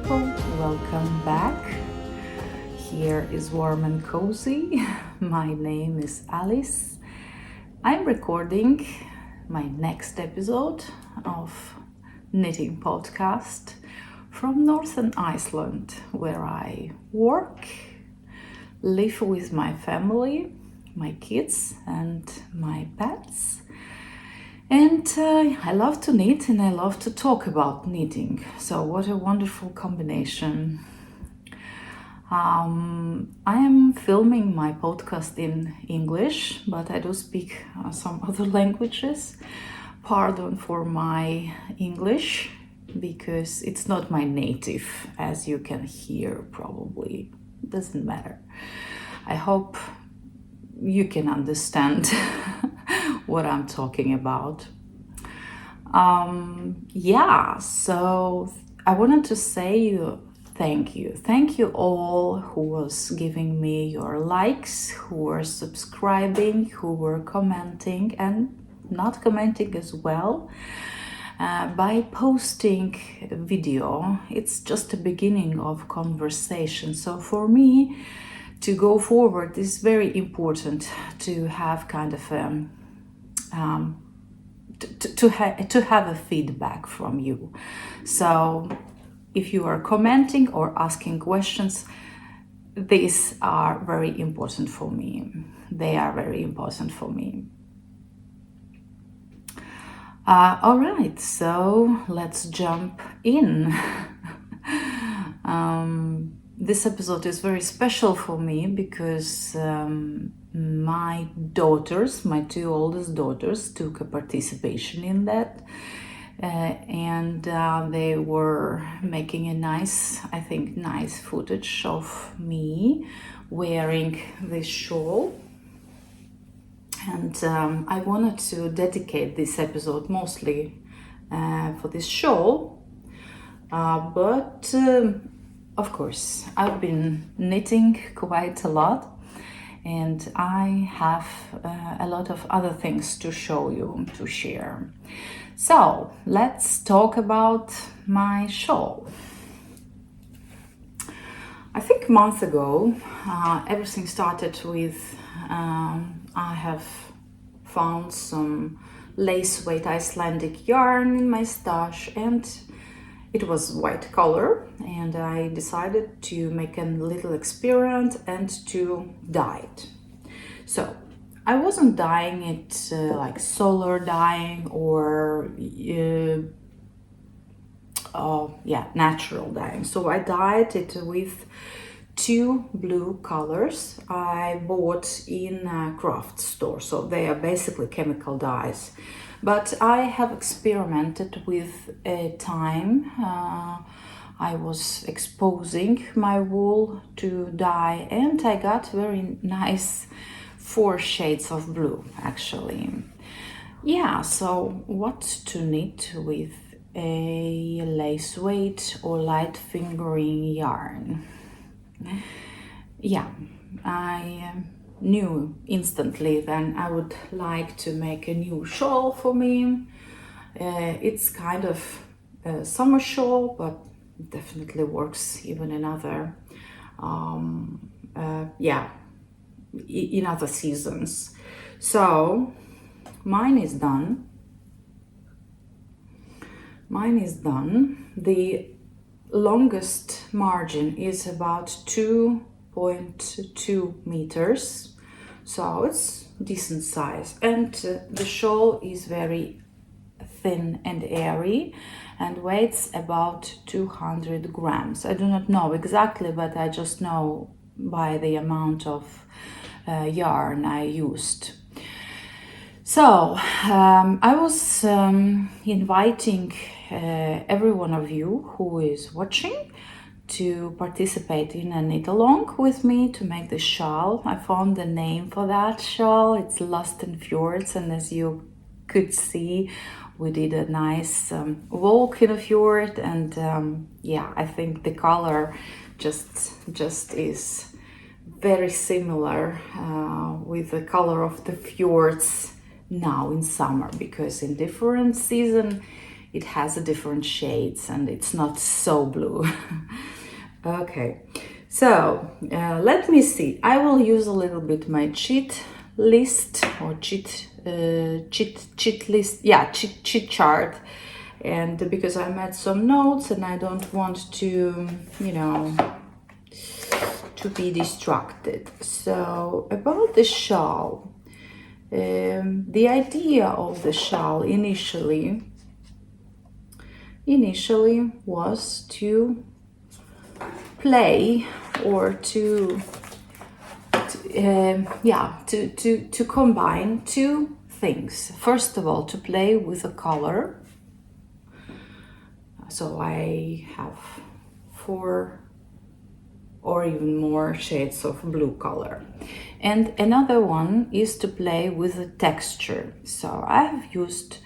people, welcome back. Here is warm and cozy. My name is Alice. I'm recording my next episode of knitting podcast from northern Iceland, where I work, live with my family, my kids and my pets. And I love to knit and I love to talk about knitting. So what a wonderful combination. I am filming my podcast in English, but I do speak some other languages. Pardon for my English, because it's not my native, as you can hear probably. Doesn't matter. I hope you can understand what I'm talking about. So I wanted to say thank you. Thank you all who was giving me your likes, who were subscribing, who were commenting and not commenting as well. By posting a video, it's just a beginning of conversation. So for me to go forward, it's very important to have kind of to have a feedback from you. So if you are commenting or asking questions, these are very important for me. They are very important for me. All right, so let's jump in. This episode is very special for me because my daughters, my two oldest daughters, took a participation in that. And they were making a nice footage of me wearing this shawl. And I wanted to dedicate this episode mostly for this shawl. But of course, I've been knitting quite a lot. And I have a lot of other things to show you, to share. So let's talk about my shawl. I think months ago, everything started with I have found some lace weight Icelandic yarn in my stash, and it was white color, and I decided to make a little experiment and to dye it. So I wasn't dyeing it like solar dyeing or natural dyeing. So I dyed it with two blue colors I bought in a craft store. So they are basically chemical dyes. But I have experimented with a time. I was exposing my wool to dye, and I got very nice 4 shades of blue actually. Yeah, so what to knit with a lace weight or light fingering yarn? Yeah, I knew instantly then I would like to make a new shawl for me. It's kind of a summer shawl, but definitely works even in other in other seasons. So mine is done. The longest margin is about 2.2 meters, so it's decent size, and the shawl is very thin and airy and weighs about 200 grams. I do not know exactly, but I just know by the amount of yarn I used. So I was inviting every one of you who is watching to participate in a knit along with me to make the shawl. I found the name for that shawl. It's Lost in Fjords, and as you could see, we did a nice walk in a fjord, and I think the color just is very similar with the color of the fjords now in summer, because in different season it has a different shades and it's not so blue. Okay, so let me see. I will use a little bit my cheat list or cheat chart, and because I made some notes and I don't want to, to be distracted. So about the shawl, the idea of the shawl initially was to play or to combine two things. First of all, to play with the color. So I have 4 or even more shades of blue color. And another one is to play with the texture. So I have used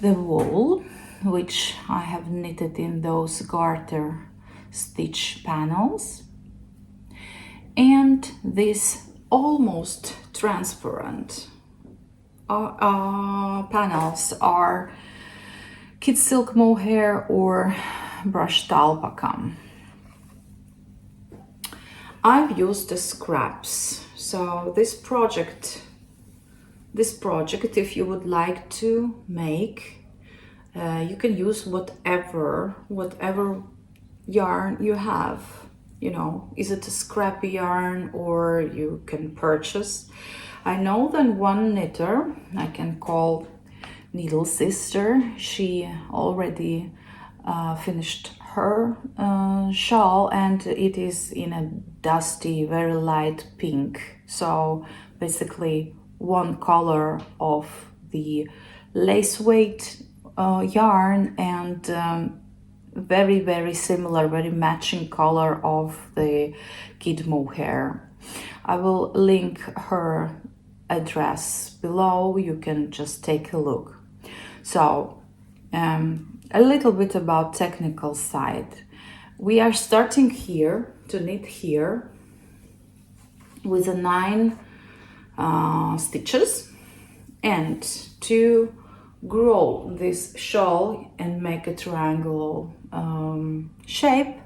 the wool, which I have knitted in those garter stitch panels, and this almost transparent panels are kid silk mohair or brushed alpaca. I've used the scraps. So this project, if you would like to make, you can use whatever yarn you have. Is it a scrappy yarn or you can purchase? I know that one knitter I can call Needle Sister. She already finished her shawl, and it is in a dusty, very light pink. So basically one color of the lace weight yarn and very, very similar, very matching color of the kid mohair. I will link her address below. You can just take a look. So a little bit about technical side. We are starting here to knit here with a 9 stitches, and to grow this shawl and make a triangle shape,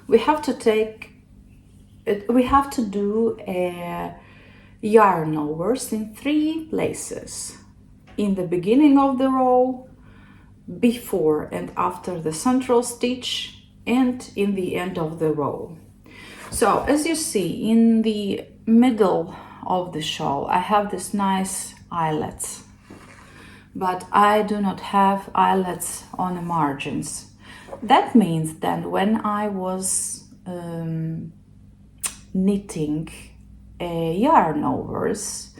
we have to do a yarn overs in 3 places: in the beginning of the row, before and after the central stitch, and in the end of the row. So as you see, in the middle of the shawl I have this nice eyelets, but I do not have eyelets on the margins. That means that when I was knitting yarn overs,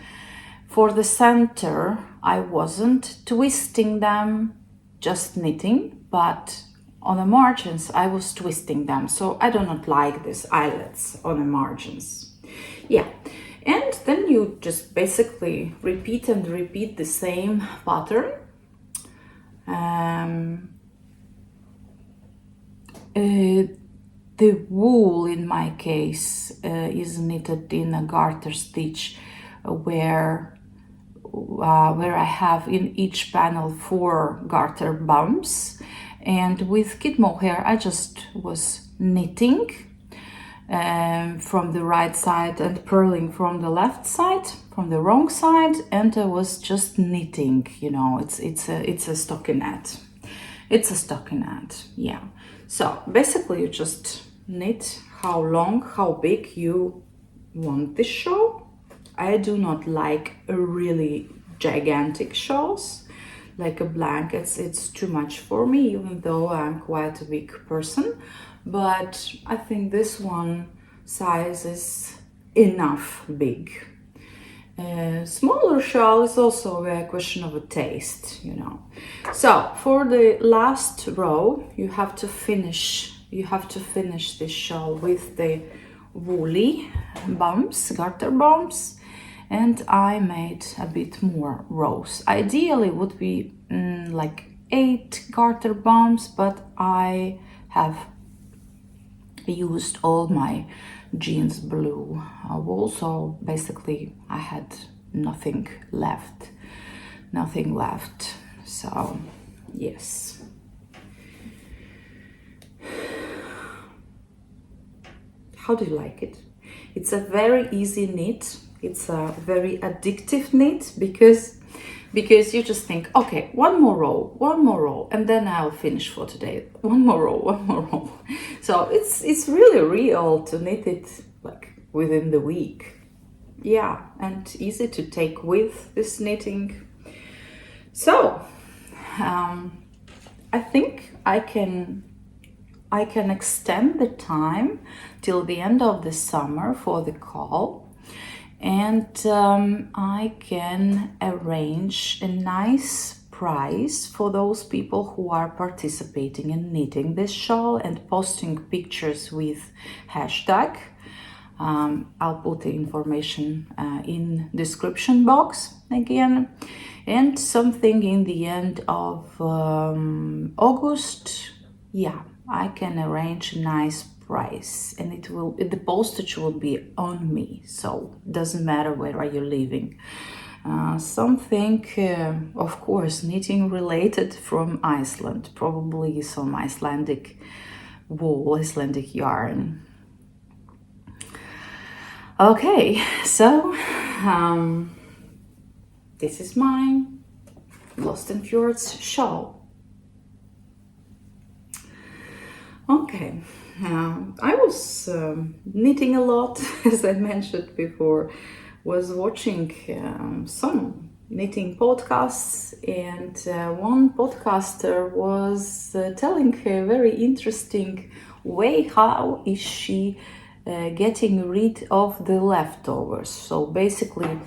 for the center I wasn't twisting them, just knitting, but on the margins I was twisting them. So I do not like these eyelets on the margins. Yeah, and then you just basically repeat and repeat the same pattern. The wool in my case is knitted in a garter stitch where I have in each panel 4 garter bumps, and with kid mohair I just was knitting from the right side and purling from the left side, from the wrong side, and I was just knitting. You know, it's a stockinette. It's a stockinette, yeah. So basically you just knit how long, how big you want this shawl. I do not like really gigantic shawls, like a blanket. It's too much for me, even though I'm quite a big person. But I think this one size is enough big. Smaller shawl is also a question of a taste, you know. So for the last row, you have to finish this shawl with the woolly bumps, garter bumps, and I made a bit more rows. Ideally would be like 8 garter bumps, but I have used all my jeans blue wool, so basically I had nothing left. So yes, how do you like it? It's a very easy knit. It's a very addictive knit because you just think, okay, one more row, and then I'll finish for today. One more row. So it's really real to knit it like within the week. Yeah, and easy to take with this knitting. So I think I can extend the time till the end of the summer for the call. And I can arrange a nice prize for those people who are participating in knitting this shawl and posting pictures with hashtag. I'll put the information in description box again. And something in the end of August, yeah, I can arrange a nice price, and the postage will be on me, so it doesn't matter where are you living. Something of course knitting related from Iceland, probably some Icelandic wool, Icelandic yarn. Okay, so this is my Lost in Fjords shawl. Okay. I was knitting a lot, as I mentioned before, was watching some knitting podcasts, and one podcaster was telling a very interesting way how is she getting rid of the leftovers. So basically,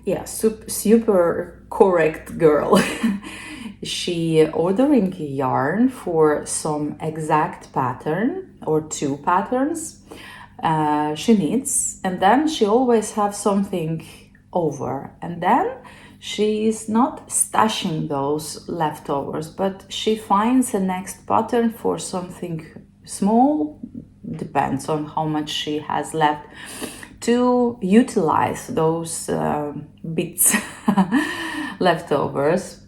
yeah, super correct girl. She ordering yarn for some exact pattern or 2 patterns she needs, and then she always have something over, and then she is not stashing those leftovers, but she finds a next pattern for something small, depends on how much she has left, to utilize those bits leftovers.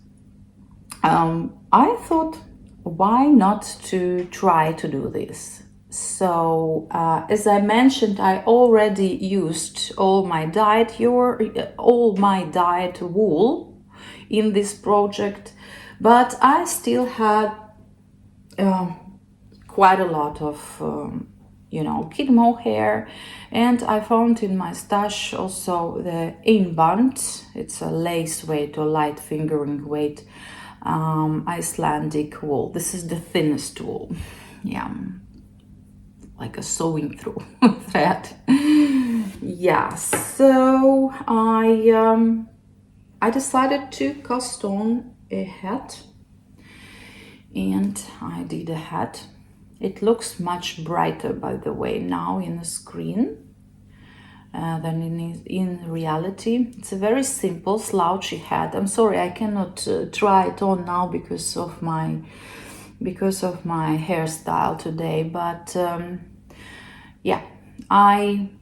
I thought, why not to try to do this? So as I mentioned, I already used all my dyed wool in this project, but I still had quite a lot of kid mohair, and I found in my stash also the Einband. It's a lace weight or light fingering weight Icelandic wool. This is the thinnest wool, yeah, like a sewing through thread. Yeah, so I decided to cast on a hat, and I did a hat. It looks much brighter, by the way, now in the screen than in reality. It's a very simple slouchy hat. I'm sorry, I cannot try it on now because of my hairstyle today, but yeah, I'm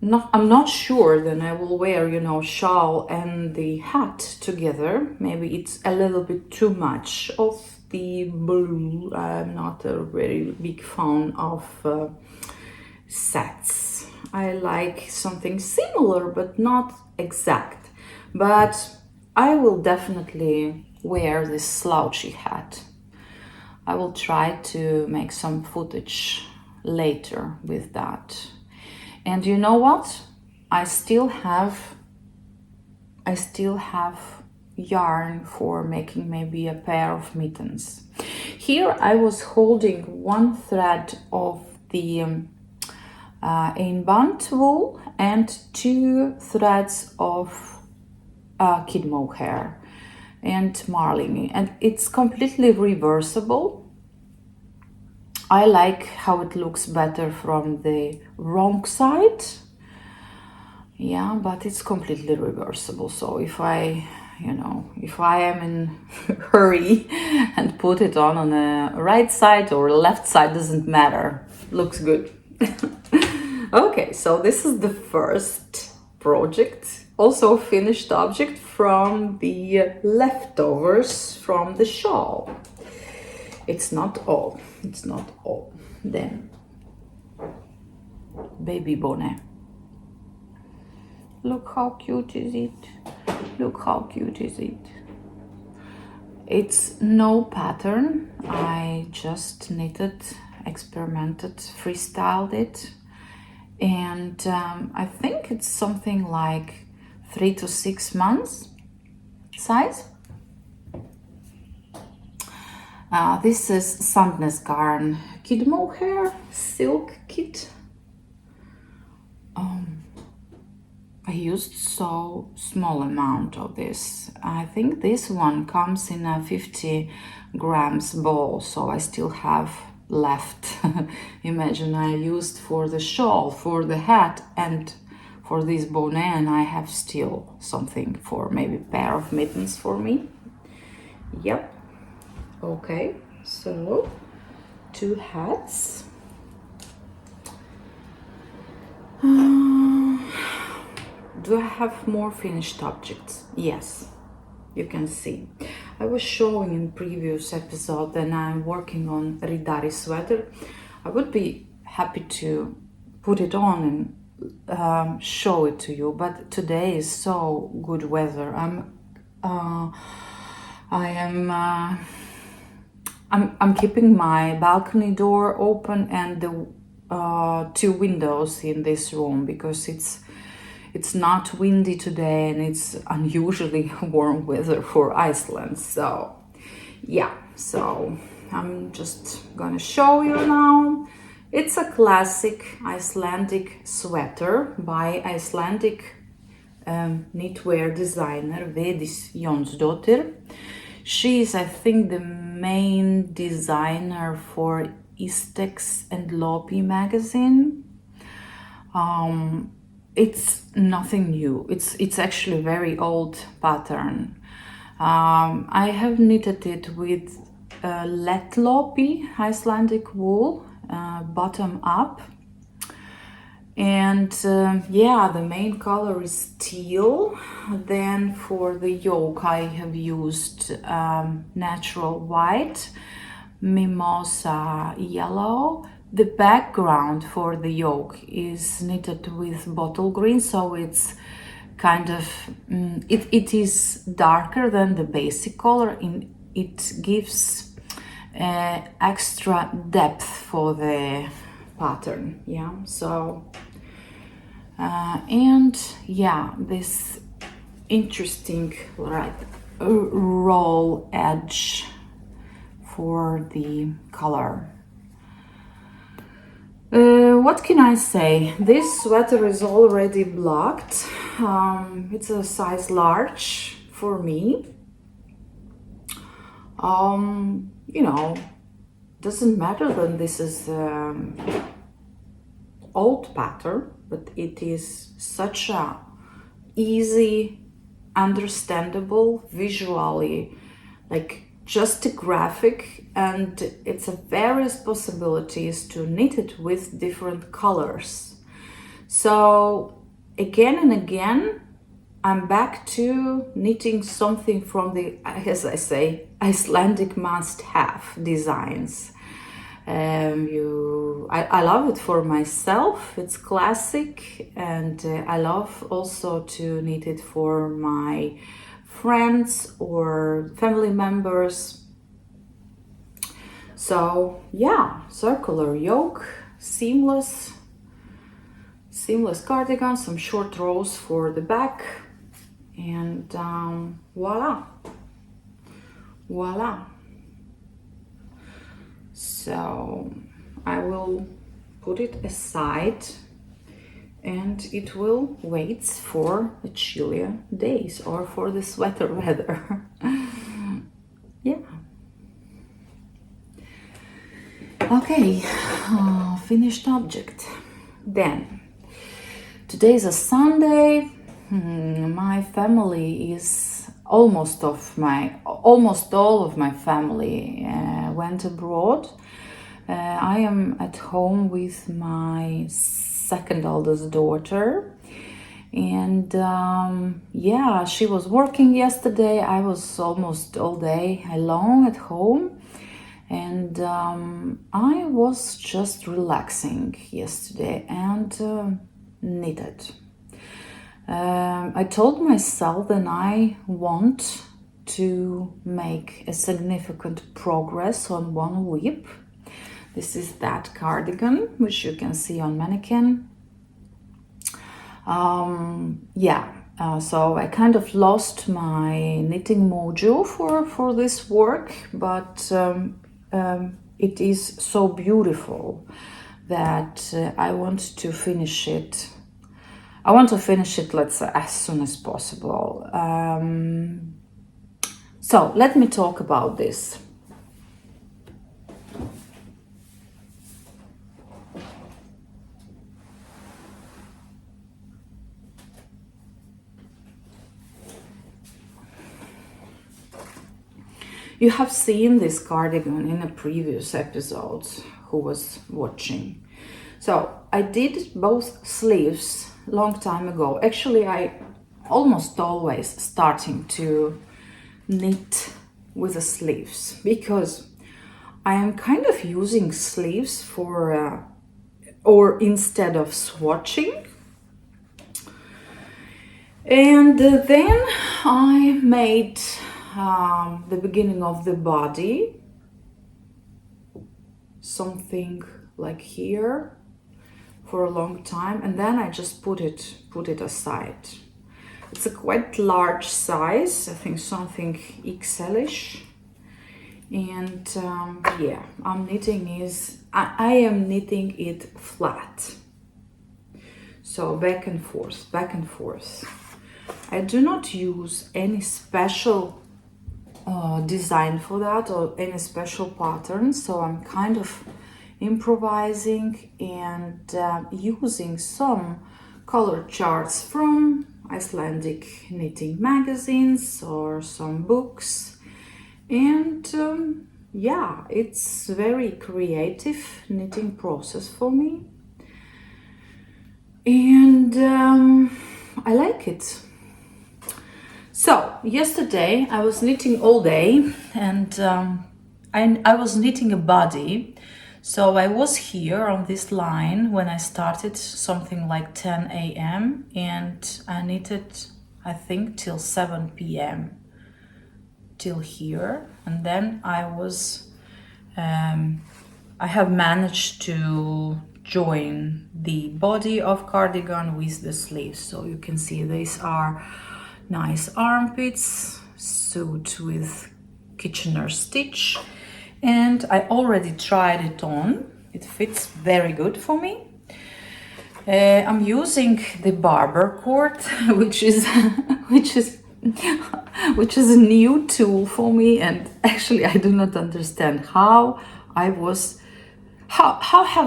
not sure that I will wear, shawl and the hat together. Maybe it's a little bit too much of the blue. I'm not a very big fan of sets. I like something similar but not exact. But I will definitely wear this slouchy hat. I will try to make some footage later with that. And you know what? I still have yarn for making maybe a pair of mittens. Here I was holding one thread of the Einband wool and 2 threads of kid mohair and marling, and it's completely reversible. I like how it looks better from the wrong side. Yeah, but it's completely reversible. So if I am in a hurry and put it on the right side or left side, doesn't matter. Looks good. Okay, so this is the first project, also finished object from the leftovers from the shawl. It's not all. Then baby bonnet. Look how cute is it. It's no pattern. I just knitted, experimented, freestyled it, and I think it's something like 3 to 6 months size. This is Sandnes Garn kid mohair silk kit. I used so small amount of this. I think this one comes in a 50 grams ball, so I still have left. Imagine I used for the shawl, for the hat, and for this bonnet, and I have still something for maybe a pair of mittens for me. Yep. Okay, so 2 hats. Do I have more finished objects? Yes, you can see. I was showing in previous episode that I'm working on Riddari sweater. I would be happy to put it on and show it to you, but today is so good weather. I'm keeping my balcony door open and the 2 windows in this room because it's not windy today and it's unusually warm weather for Iceland. So yeah, so I'm just gonna show you now. It's a classic Icelandic sweater by Icelandic knitwear designer Vedis Jonsdottir. She is, I think, the main designer for Istex and Lettlopi magazine. It's nothing new. It's actually a very old pattern. I have knitted it with Lettlopi Icelandic wool, bottom up. And yeah, the main color is teal. Then for the yoke I have used natural white, mimosa yellow, the background for the yoke is knitted with bottle green, so it's kind of it is darker than the basic color. It gives extra depth for the pattern. Yeah, so and yeah, this interesting roll edge for the color. What can I say? This sweater is already blocked. It's a size large for me. You know, doesn't matter that this is old pattern, but it is such a easy, understandable, visually, like just a graphic, and it's a various possibilities to knit it with different colors. So again and again, I'm back to knitting something from the, as I say, Icelandic must-have designs. I love it for myself, it's classic, and I love also to knit it for my friends or family members. So yeah, circular yoke, seamless cardigan, some short rows for the back, and voila. So I will put it aside and it will wait for the chillier days or for the sweater weather. Yeah. Okay, finished object. Then, today is a Sunday. My family is almost all of my family went abroad. I am at home with my second oldest daughter, and yeah, she was working yesterday. I was almost all day alone at home, and I was just relaxing yesterday and knitted. I told myself that I want to make a significant progress on one whip. This is that cardigan, which you can see on mannequin. So I kind of lost my knitting mojo for this work, but it is so beautiful that I want to finish it. I want to finish it, let's say, as soon as possible. So let me talk about this. You have seen this cardigan in a previous episode, who was watching. So I did both sleeves long time ago. Actually, I almost always starting to knit with the sleeves because I am kind of using sleeves for or instead of swatching. And then I made the beginning of the body, something like here, for a long time, and then I just put it aside. It's a quite large size, I think something XL-ish, and yeah, I am knitting it flat, so back and forth. I do not use any special design for that or any special pattern, so I'm kind of improvising and using some color charts from Icelandic knitting magazines or some books, and yeah, it's very creative knitting process for me, and I like it. So yesterday I was knitting all day, and I was knitting a body. So I was here on this line when I started something like 10 a.m. and I knitted, I think, till 7 p.m. till here. And then I have managed to join the body of cardigan with the sleeves. So you can see these are nice armpits sewed with Kitchener stitch. And I already tried it on. It fits very good for me. I'm using the barber cord, which is a new tool for me, and actually I do not understand how have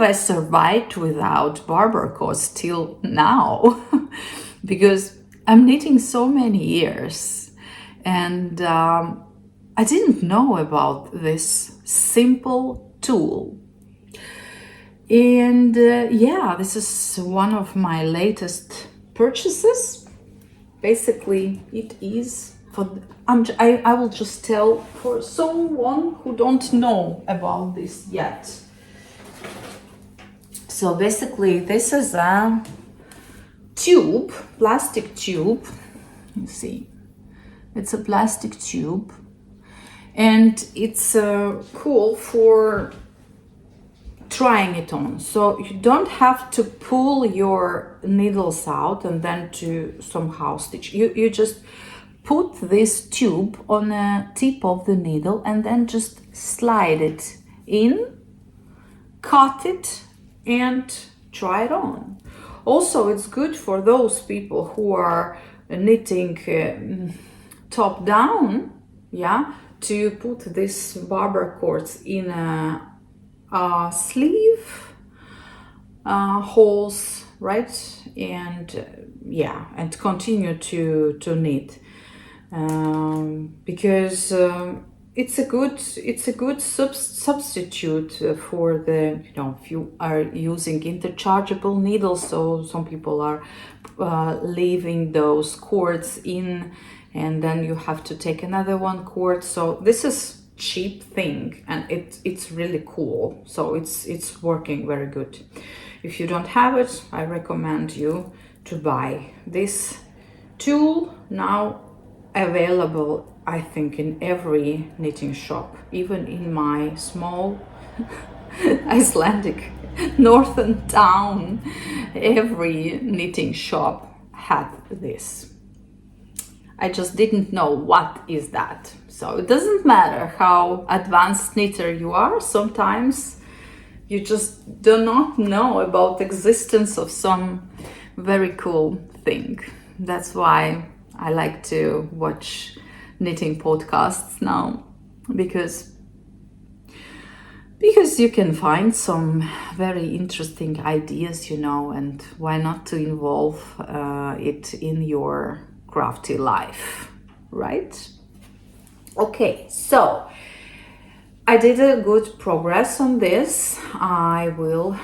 I survived without barber cords till now. Because I'm knitting so many years, and I didn't know about this simple tool. And yeah, this is one of my latest purchases. Basically, it is for I will just tell for someone who don't know about this yet. So basically, this is a tube, plastic tube. You see, it's a plastic tube, and it's cool for trying it on. So you don't have to pull your needles out and then to somehow stitch. You just put this tube on the tip of the needle and then just slide it in, cut it, and try it on. Also, it's good for those people who are knitting top down, yeah, to put this barber cords in a sleeve holes, right? And yeah, and continue to knit because it's a good substitute for the, you know, if you are using interchangeable needles. So some people are leaving those cords in, and then you have to take another one cord. So this is cheap thing, and it's really cool. So it's working very good. If you don't have it, I recommend you to buy this tool. Now available, I think, in every knitting shop, even in my small Icelandic northern town. Every knitting shop had this. I just didn't know what is that. So it doesn't matter how advanced knitter you are, sometimes you just do not know about the existence of some very cool thing. That's why I like to watch knitting podcasts now, because you can find some very interesting ideas, you know, and why not to involve it in your crafty life, right? Okay, so I did a good progress on this. I will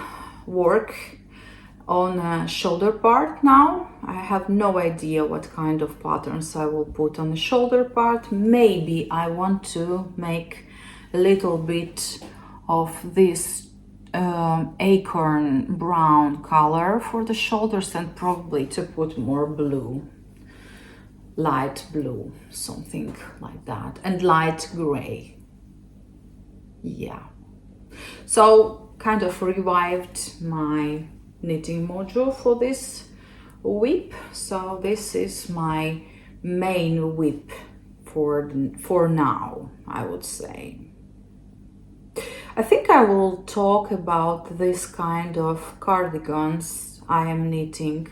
work on a shoulder part now. I have no idea what kind of patterns I will put on the shoulder part. Maybe I want to make a little bit of this acorn brown color for the shoulders, and probably to put more blue, light blue, something like that, and light gray. Yeah, so kind of revived my knitting module for this whip. So this is my main whip for now, I would say. I think I will talk about this kind of cardigans I am knitting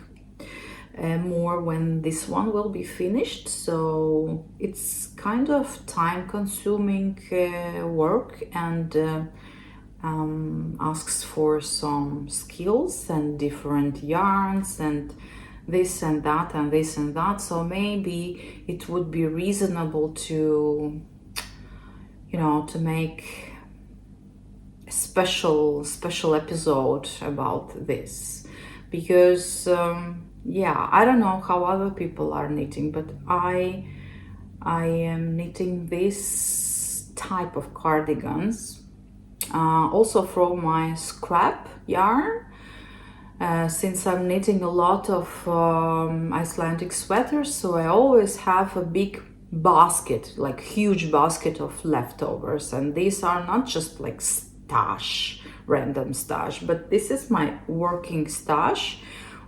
more when this one will be finished. So it's kind of time-consuming work, and asks for some skills and different yarns and this and that and this and that. So maybe it would be reasonable to, you know, to make a special episode about this, because yeah, I don't know how other people are knitting, but I am knitting this type of cardigans also from my scrap yarn. Since I'm knitting a lot of Icelandic sweaters, so I always have a big basket, like huge basket of leftovers, and these are not just like stash, random stash, but this is my working stash,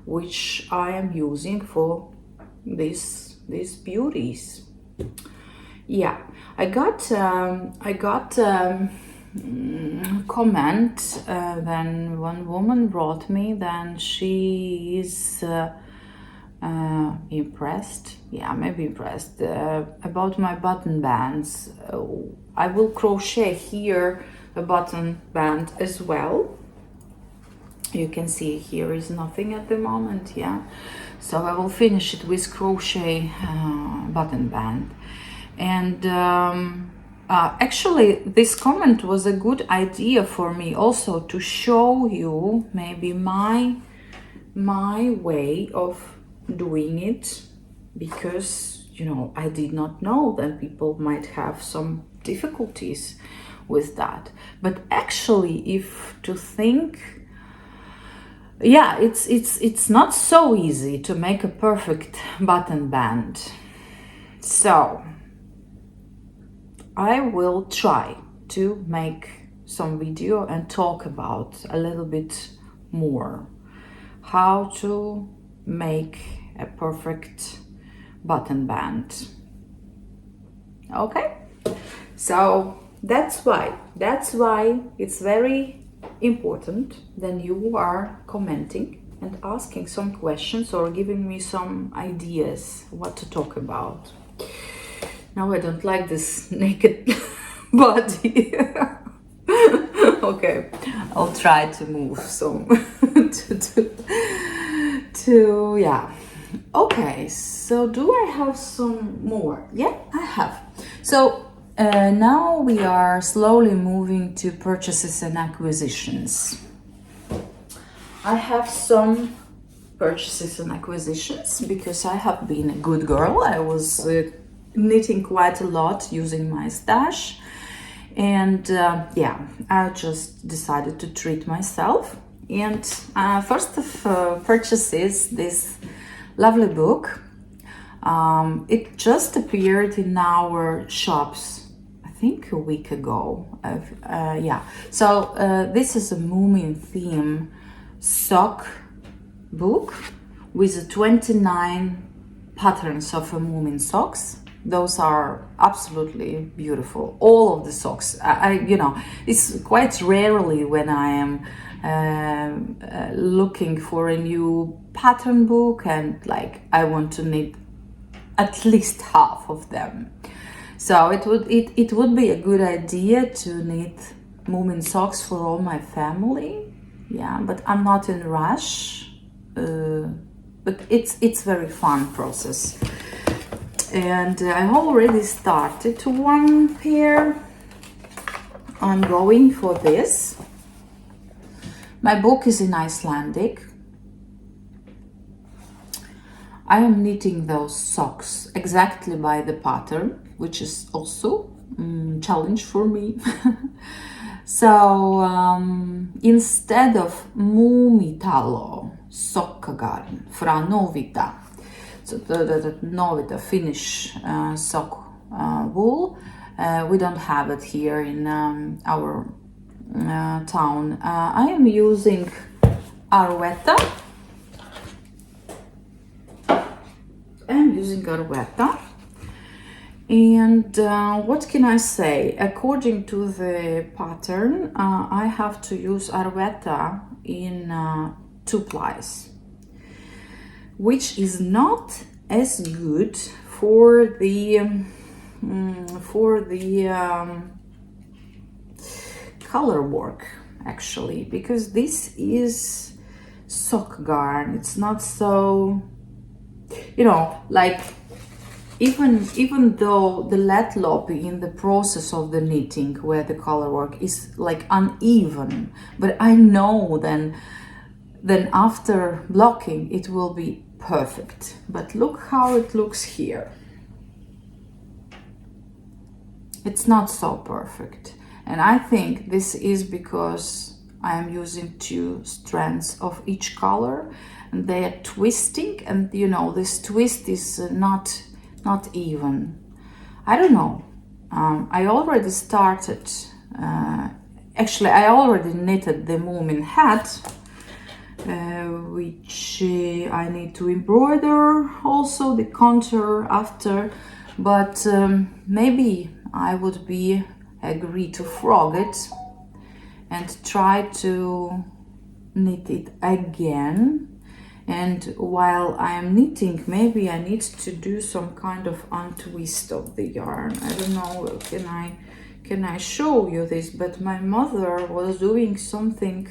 which I am using for these beauties. Yeah, I got comment. Then one woman wrote me, then she is impressed, yeah, maybe impressed, about my button bands. I will crochet here a button band as well. You can see here is nothing at the moment, yeah, so I will finish it with crochet button band. And actually this comment was a good idea for me also to show you maybe my way of doing it, because you know, I did not know that people might have some difficulties with that. But actually, if to think, yeah, it's not so easy to make a perfect button band. So I will try to make some video and talk about a little bit more how to make a perfect button band. Okay, so that's why it's very important that you are commenting and asking some questions or giving me some ideas what to talk about. Now I don't like this naked body. Okay, I'll try to move some to yeah. Okay, so do I have some more? Yeah, I have. So now we are slowly moving to purchases and acquisitions. I have some purchases and acquisitions because I have been a good girl. I was knitting quite a lot using my stash, and yeah, I just decided to treat myself. And first of purchases, this lovely book. It just appeared in our shops, I think a week ago. Yeah, so this is a Moomin theme sock book with 29 patterns of a Moomin socks. Those are absolutely beautiful. All of the socks. You know, it's quite rarely when I am looking for a new pattern book and like I want to knit at least half of them. So it would be a good idea to knit Moomin socks for all my family. Yeah, but I'm not in a rush. But it's very fun process. And I already started one pair. I'm going for this. My book is in Icelandic. I am knitting those socks exactly by the pattern, which is also a challenge for me. So instead of Muumitalo sockagarn fra Novita, so the Novita Finnish sock wool, we don't have it here in our town. I am using Arwetta. And what can I say? According to the pattern, I have to use Arwetta in 2 plies, which is not as good for the color work, actually, because this is sock garn. It's not so, you know, like even though the Lettlopi in the process of the knitting where the color work is like uneven, but I know then after blocking it will be perfect. But look how it looks here. It's not so perfect. And I think this is because I am using 2 strands of each color, and they are twisting, and you know, this twist is not even. I don't know. I already started, actually I already knitted the Moomin hat, which I need to embroider also the contour after, but maybe I would agree to frog it and try to knit it again. And while I am knitting, maybe I need to do some kind of untwist of the yarn. I don't know, can I show you this? But my mother was doing something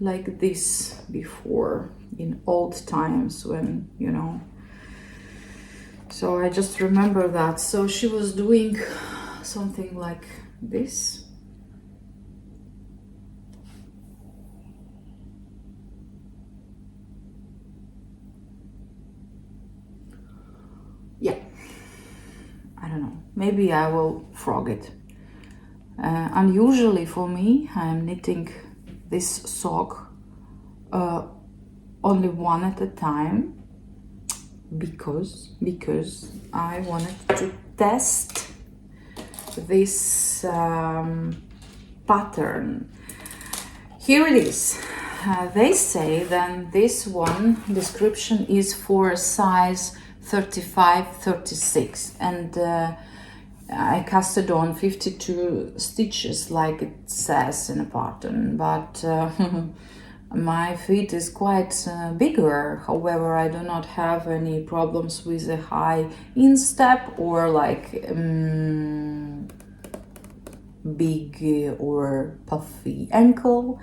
like this before, in old times, when, you know. So I just remember that. So she was doing something like this. Yeah, I don't know, maybe I will frog it. Unusually for me, I'm knitting this sock only one at a time, because I wanted to test this pattern. Here it is. They say then this one description is for a size 35-36, and I casted on 52 stitches like it says in a pattern, but my feet is quite bigger. However, I do not have any problems with a high instep or like big or puffy ankle.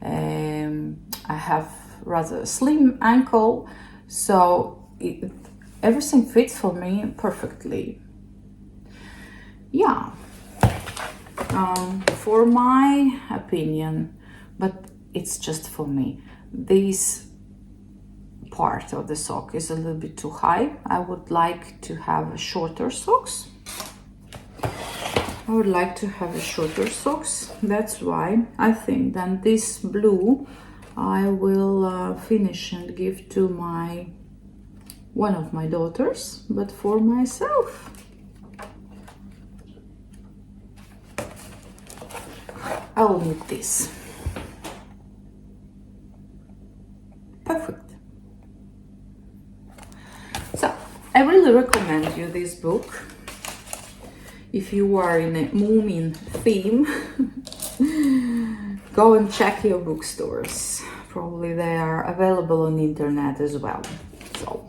I have rather slim ankle, so everything fits for me perfectly. Yeah, for my opinion, but it's just for me, this part of the sock is a little bit too high. I would like to have shorter socks. That's why I think then this blue I will finish and give to one of my daughters, but for myself I will knit this. Perfect. So I really recommend you this book if you are in a Moomin theme. Go and check your bookstores. Probably they are available on the internet as well. So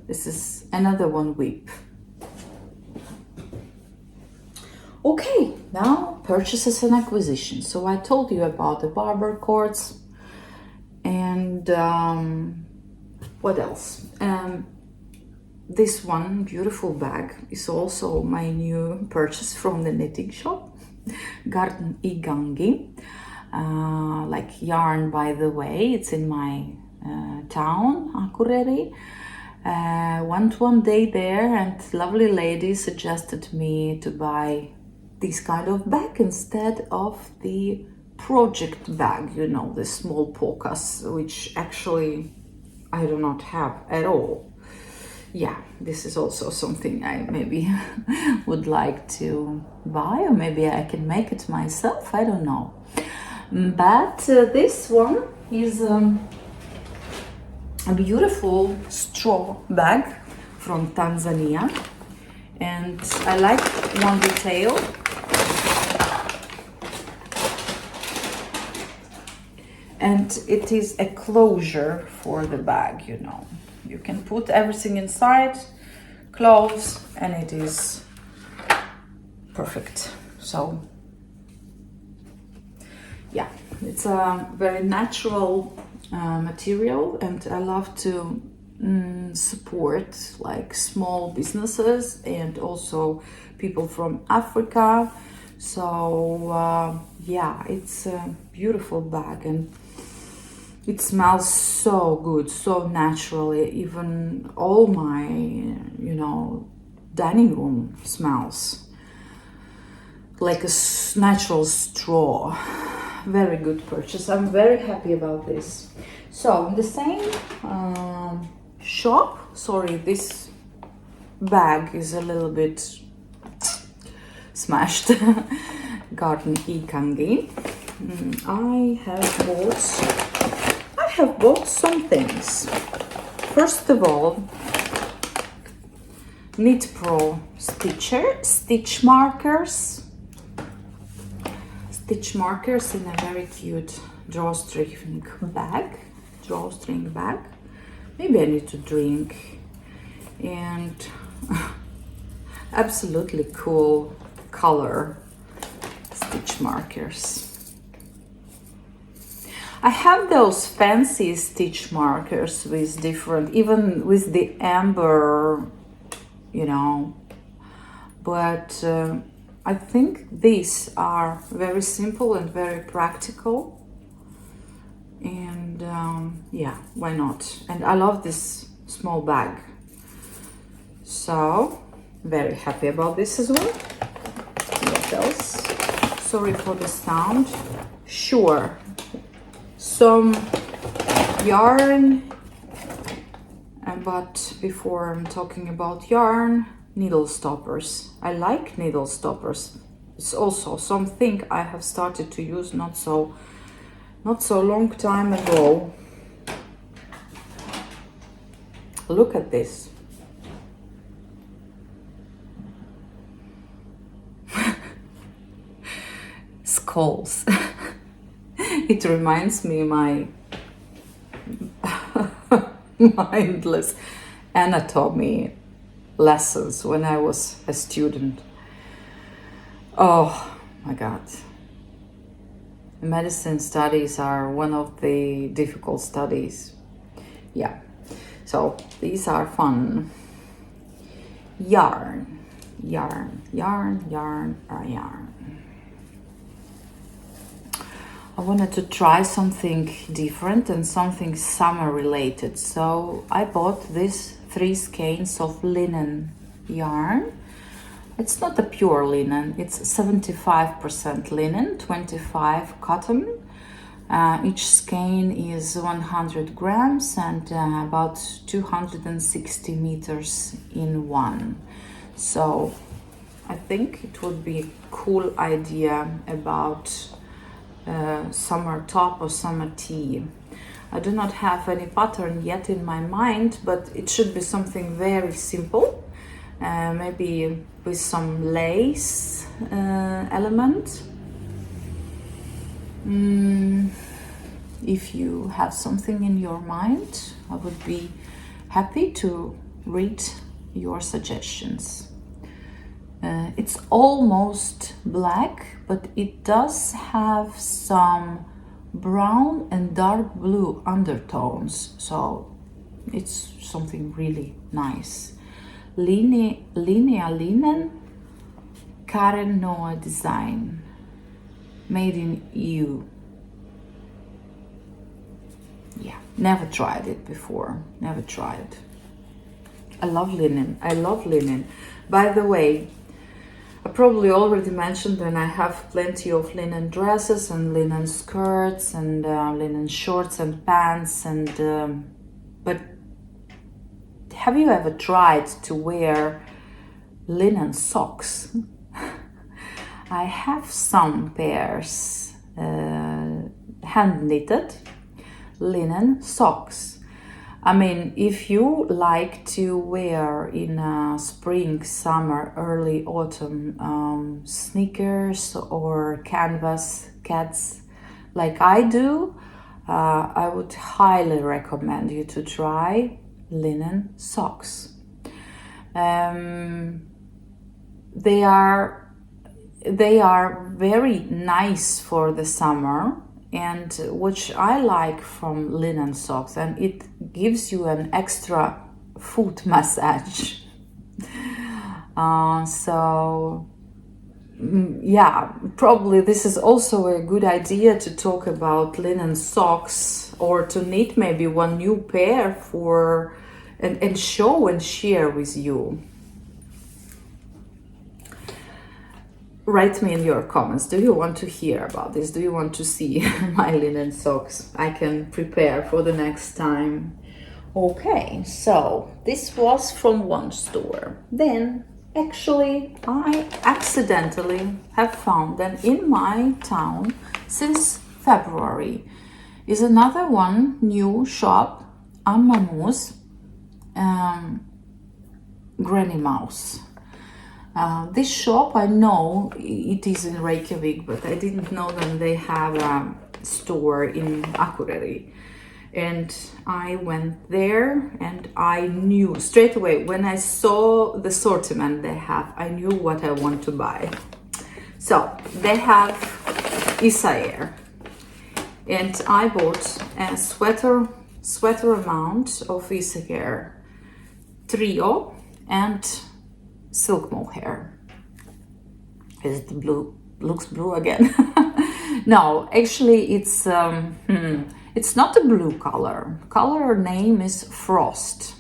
this is another one whip. Okay, now purchases and acquisitions. So I told you about the barber cords, and what else? This one beautiful bag is also my new purchase from the knitting shop, Garn I gangi. Like yarn, by the way, it's in my town, Akureyri. Went one day there, and lovely lady suggested me to buy this kind of bag instead of the project bag, you know, the small pokas, which actually I do not have at all. Yeah, this is also something I maybe would like to buy, or maybe I can make it myself, I don't know. But this one is a beautiful straw bag from Tanzania, and I like one detail. And it is a closure for the bag, you know. You can put everything inside, close, and it is perfect. So yeah, it's a very natural material, and I love to support like small businesses and also people from Africa. So yeah, it's a beautiful bag, and it smells so good, so naturally. Even all my, you know, dining room smells like a natural straw. Very good purchase. I'm very happy about this. So in the same shop, sorry, this bag is a little bit smashed. Garden gangi. I have bought some things. First of all, Knit Pro stitch markers. Stitch markers in a very cute drawstring bag. Maybe I need to drink. And absolutely cool color stitch markers. I have those fancy stitch markers with different, even with the amber, you know, but I think these are very simple and very practical, and yeah, why not? And I love this small bag, so very happy about this as well. What else? Sorry for the sound. Sure, some yarn, but before I'm talking about yarn, needle stoppers. I like needle stoppers. It's also something I have started to use not so long time ago. Look at this. Skulls. It reminds me my mindless anatomy lessons when I was a student. Oh my God. Medicine studies are one of the difficult studies. Yeah, so these are fun. Yarn. I wanted to try something different and something summer related, so I bought these 3 skeins of linen yarn. It's not a pure linen, it's 75% linen, 25 cotton. Each skein is 100 grams and about 260 meters in one. So I think it would be a cool idea about summer top or summer tee. I do not have any pattern yet in my mind, but it should be something very simple, maybe with some lace element. If you have something in your mind, I would be happy to read your suggestions. It's almost black, but it does have some brown and dark blue undertones, so it's something really nice. Linea linen, Karen Noah design, made in EU. Yeah, never tried it before, never tried. I love linen. By the way, I probably already mentioned that I have plenty of linen dresses and linen skirts and linen shorts and pants, and but have you ever tried to wear linen socks? I have some pairs hand knitted linen socks. I mean, if you like to wear in spring, summer, early autumn sneakers or canvas cats like I do, I would highly recommend you to try linen socks. They are very nice for the summer, and which I like from linen socks, and it gives you an extra foot massage. So yeah, probably this is also a good idea to talk about linen socks, or to knit maybe one new pair for and show and share with you. write me in your comments. Do you want to hear about this? Do you want to see my linen socks? I can prepare for the next time. Okay, so this was from one store. Then actually I accidentally have found that in my town since February is another one new shop, Ammamus, Granny Mouse. This shop, I know it is in Reykjavik, but I didn't know that they have a store in Akureyri. And I went there and I knew straight away when I saw the assortment they have, I knew what I want to buy. So they have Isair, and I bought a sweater amount of Isair trio and silk mohair. Is it blue? Looks blue again. No, actually it's not a blue color. Color name is Frost.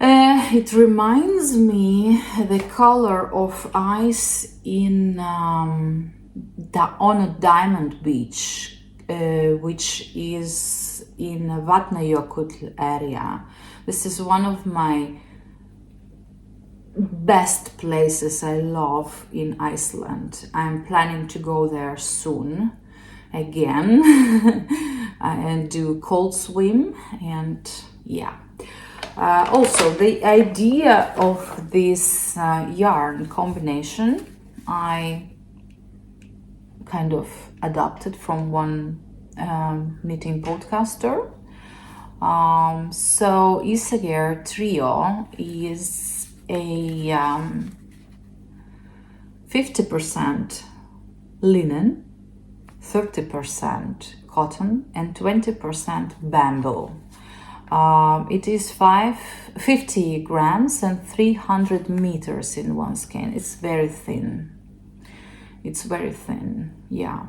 It reminds me the color of ice in on a diamond beach, which is in Vatnajökull area. This is one of my best places I love in Iceland. I'm planning to go there soon again and do cold swim, and yeah. Also, the idea of this yarn combination I kind of adopted from one knitting podcaster. So Isair Trio is a 50% linen, 30% cotton and 20% bamboo. It is 50 grams and 300 meters in one skein. It's very thin. It's very thin, yeah.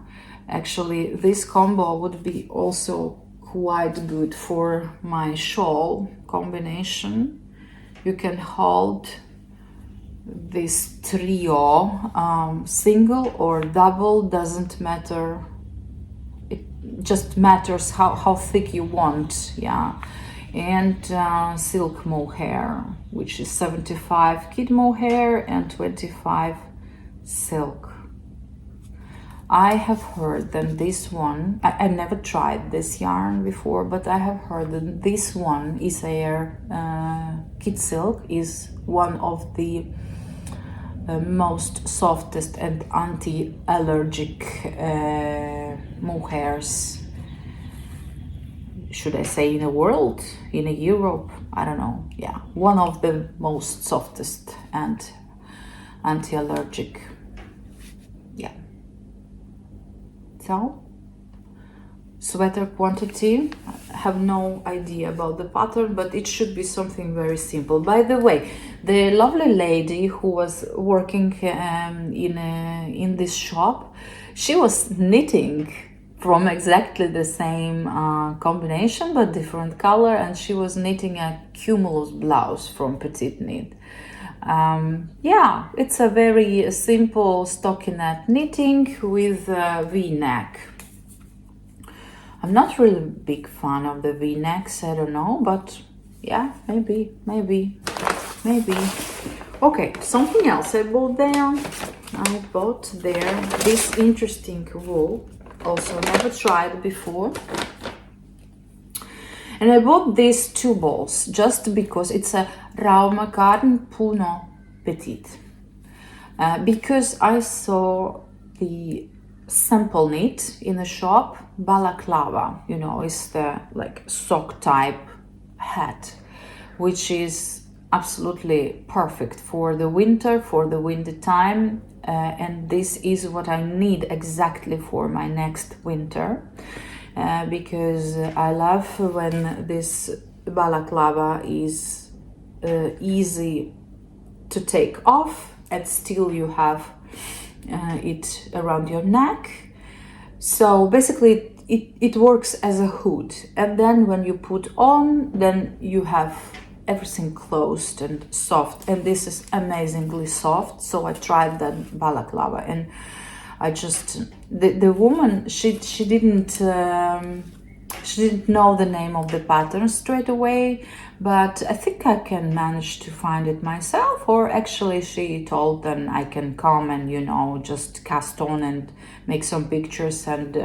Actually, this combo would be also quite good for my shawl combination. You can hold this trio, single or double, doesn't matter. It just matters how thick you want, yeah. And silk mohair, which is 75 kid mohair and 25 silk. I have heard that this one, I never tried this yarn before, but I have heard that this one, Isair Kid Silk, is one of the most softest and anti-allergic mohairs, should I say, in the world, in Europe, I don't know, yeah. One of the most softest and anti-allergic, yeah. So, sweater quantity, I have no idea about the pattern, but it should be something very simple. By the way, the lovely lady who was working in this shop, she was knitting from exactly the same combination but different color, and she was knitting a cumulus blouse from Petite Knit. Yeah, it's a very simple stockinette knitting with a V-neck. I'm not really a big fan of the V-necks, I don't know, but yeah, maybe. Okay, something else I bought there. I bought there this interesting wool, also never tried before. And I bought these two balls just because it's a Rauma Garn Puno Petite. Because I saw the sample knit in the shop, balaclava, you know, is the like sock type hat, which is absolutely perfect for the winter, for the winter time. And this is what I need exactly for my next winter. Because I love when this balaclava is easy to take off and still you have it around your neck. So basically it works as a hood, and then when you put on, then you have everything closed and soft, and this is amazingly soft. So I tried that balaclava, and I just, the woman, she didn't know the name of the pattern straight away, but I think I can manage to find it myself, or actually she told them I can come and, you know, just cast on and make some pictures and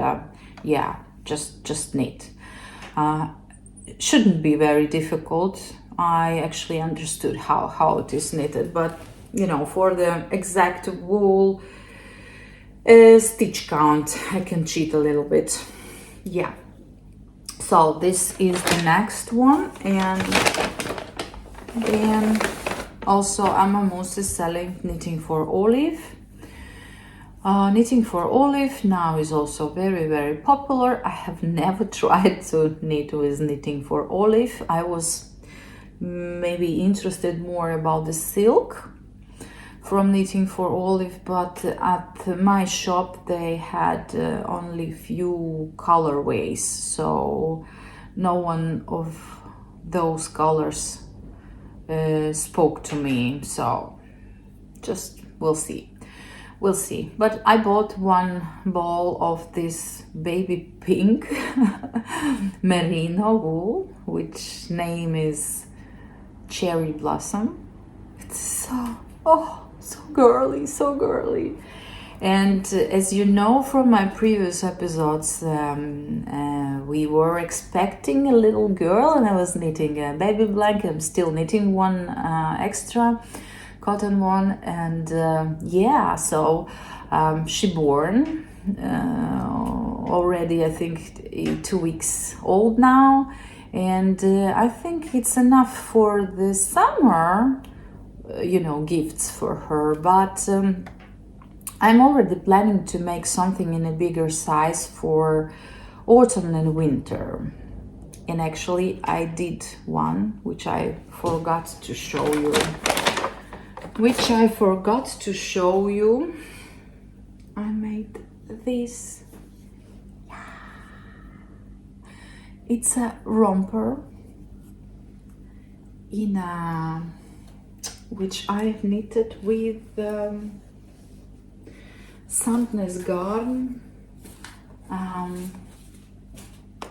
yeah, just knit. It shouldn't be very difficult. I actually understood how it is knitted, but you know, for the exact wool stitch count, I can cheat a little bit. Yeah. So this is the next one, and then also Mimosa is selling knitting for olive. Knitting for olive now is also very popular. I have never tried to knit with knitting for olive. I was maybe interested more about the silk from knitting for olive, but at my shop they had only few colorways, so no one of those colors spoke to me. So just we'll see. But I bought one ball of this baby pink merino wool, which name is Cherry Blossom. It's so girly. And as you know from my previous episodes, we were expecting a little girl, and I was knitting a baby blanket. I'm still knitting one extra cotton one, and yeah, so she born already, I think 2 weeks old now, and I think it's enough for the summer, you know, gifts for her. But I'm already planning to make something in a bigger size for autumn and winter. And actually I did one which I forgot to show you. I made this. It's a romper in a, which I've knitted with Sandnes Garn.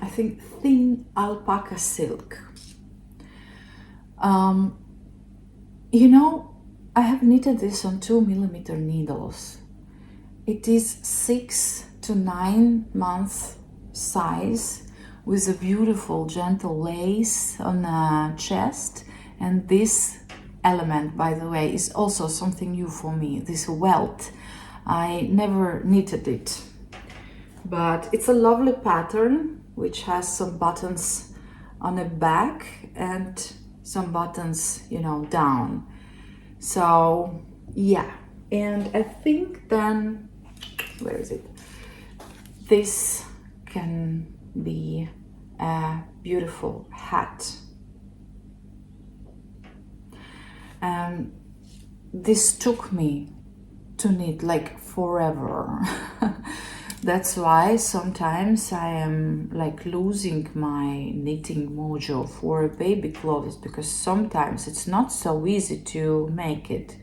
I think thin alpaca silk. You know, I have knitted this on 2mm needles. It is 6 to 9 months size, with a beautiful gentle lace on the chest. And this element, by the way, is also something new for me, this welt. I never knitted it, but it's a lovely pattern which has some buttons on the back and some buttons, you know, down. So yeah, and I think then, where is it? This can be a beautiful hat. This took me to knit like forever. That's why sometimes I am like losing my knitting mojo for baby clothes, because sometimes it's not so easy to make it,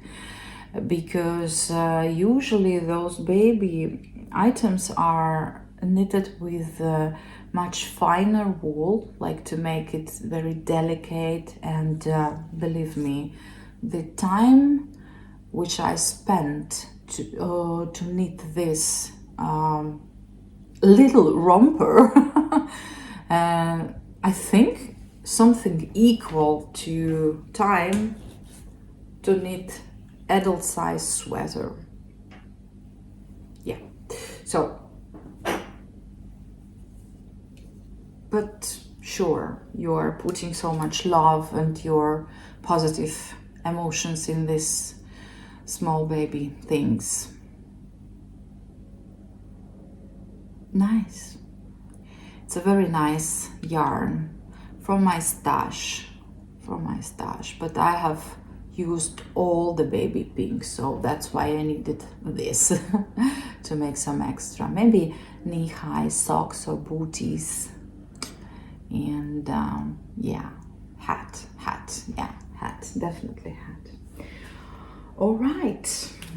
because usually those baby items are knitted with much finer wool, like to make it very delicate. And believe me, the time which I spent to knit this little romper, I think something equal to time to knit adult size sweater. Yeah, so, but sure, you are putting so much love and your positive emotions in this small baby things. Nice. It's a very nice yarn from my stash, but I have used all the baby pink, so that's why I needed this to make some extra, maybe knee-high socks or booties. And yeah, hat. hat. Yeah, hat, definitely hat. All right,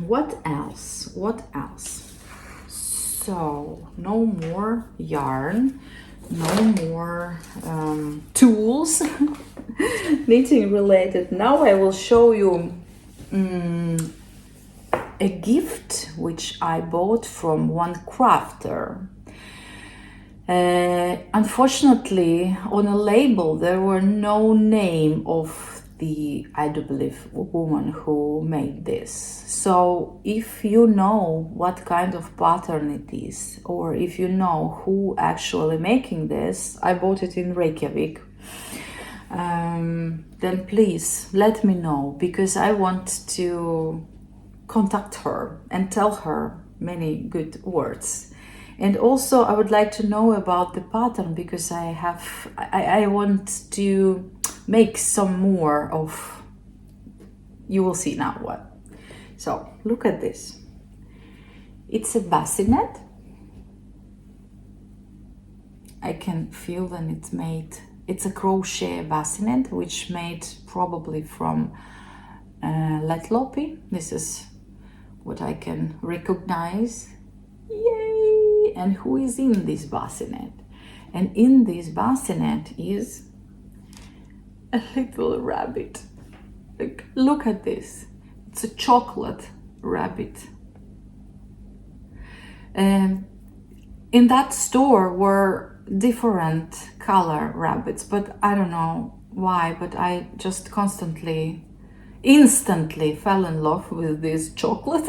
what else? What else? So, no more yarn, no more tools, knitting related. Now I will show you a gift which I bought from one crafter. Unfortunately, on a label there were no name of the, I do believe, woman who made this. So if you know what kind of pattern it is, or if you know who actually making this, I bought it in Reykjavik, then please let me know, because I want to contact her and tell her many good words. And also I would like to know about the pattern, because I want to make some more of, you will see now what. So look at this. It's a bassinet. I can feel that it's made, it's a crochet bassinet, which made probably from Lettlopi. This is what I can recognize. Yay! And who is in this bassinet? And in this bassinet is a little rabbit. Like, look at this. It's a chocolate rabbit. And in that store were different color rabbits, but I don't know why, but I just instantly fell in love with this chocolate.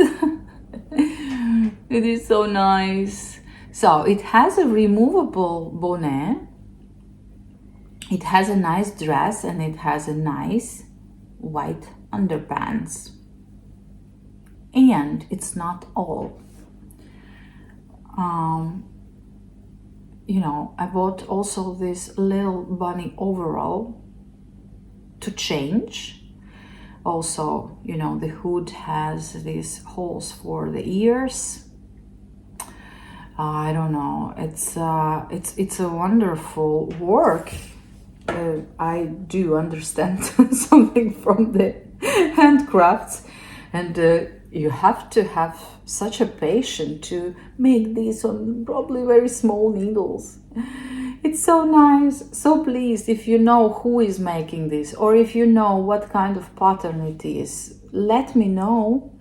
It is so nice. So it has a removable bonnet. It has a nice dress, and it has a nice white underpants. And it's not all. You know, I bought also this little bunny overall to change. Also, you know, the hood has these holes for the ears. I don't know. It's a wonderful work. I do understand something from the handcrafts, and you have to have such a patience to make these on probably very small needles. It's so nice. So please, if you know who is making this, or if you know what kind of pattern it is, let me know,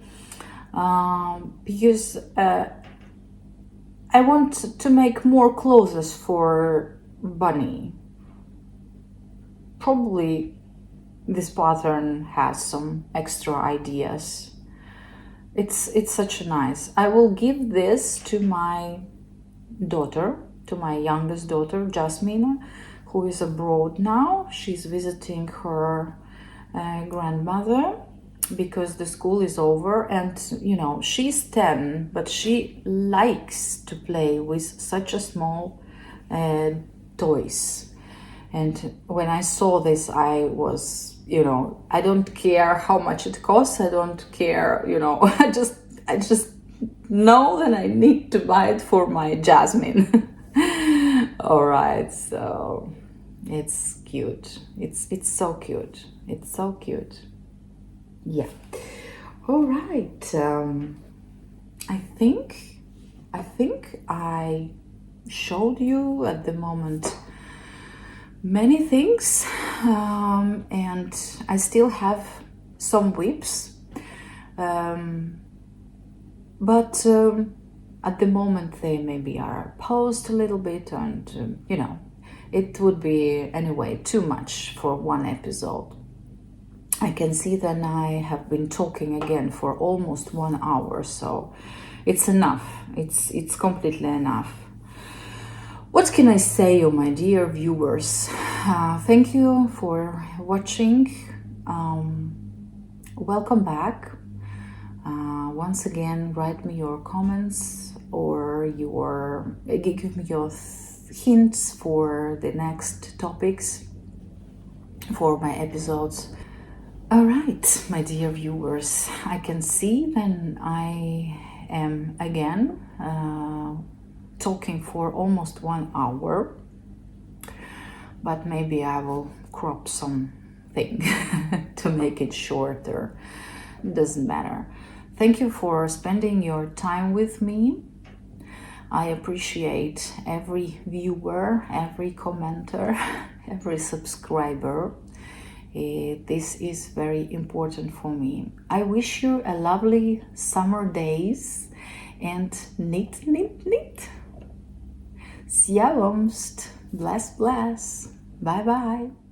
because I want to make more clothes for Bunny. Probably this pattern has some extra ideas. It's such a nice. I will give this to my daughter, to my youngest daughter, Jasmine, who is abroad now. She's visiting her grandmother because the school is over, and you know, she's 10, but she likes to play with such a small toys. And when I saw this, I was, you know, I don't care how much it costs. I don't care, you know, I just know that I need to buy it for my Jasmine. All right, so it's cute. It's so cute. It's so cute. Yeah. All right. I think I showed you at the moment many things, and I still have some whips, but at the moment they maybe are paused a little bit, and you know, it would be anyway too much for one episode. I can see that I have been talking again for almost 1 hour, so it's enough. It's completely enough. What can I say, oh my dear viewers? Thank you for watching. Welcome back. Once again, write me your comments, or give me your hints for the next topics for my episodes. All right, my dear viewers, I can see then I am again talking for almost 1 hour, but maybe I will crop some anything to make it shorter. Doesn't matter. Thank you for spending your time with me. I appreciate every viewer, every commenter, every subscriber. This is very important for me. I wish you a lovely summer days and knit, knit, knit. Sjavomst. Bless, bless. Bye bye.